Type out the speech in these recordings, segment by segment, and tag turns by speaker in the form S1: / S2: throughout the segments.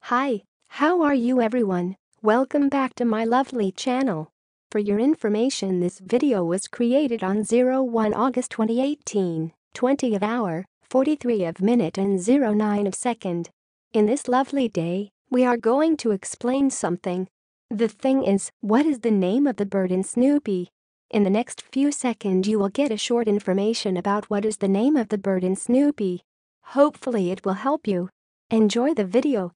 S1: Hi, how are you everyone? Welcome back to my lovely channel. For your information, this video was created on 01 August 2018, 20 of hour, 43 of minute and 09 of second. In this lovely day, we are going to explain something. The thing is, what is the name of the bird in Snoopy? In the next few seconds you will get a short information about what is the name of the bird in Snoopy. Hopefully it will help you. Enjoy the video.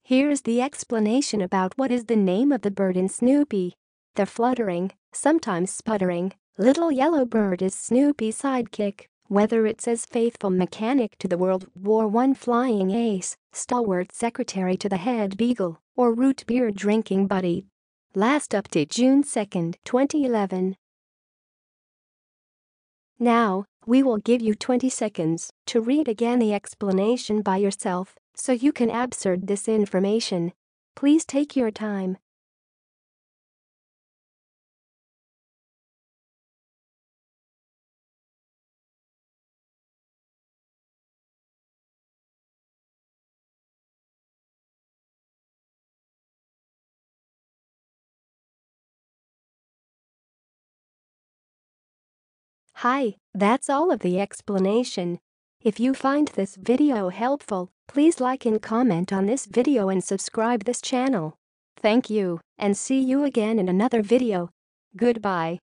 S1: Here's the explanation about what is the name of the bird in Snoopy. The fluttering, sometimes sputtering, little yellow bird is Snoopy's sidekick, whether it's as faithful mechanic to the World War I flying ace, stalwart secretary to the head beagle, or root beer drinking buddy. Last update June 2nd, 2011. Now, we will give you 20 seconds to read again the explanation by yourself, so you can absorb this information. Please take your time. Hi, that's all of the explanation. If you find this video helpful, please like and comment on this video and subscribe this channel. Thank you, and see you again in another video. Goodbye.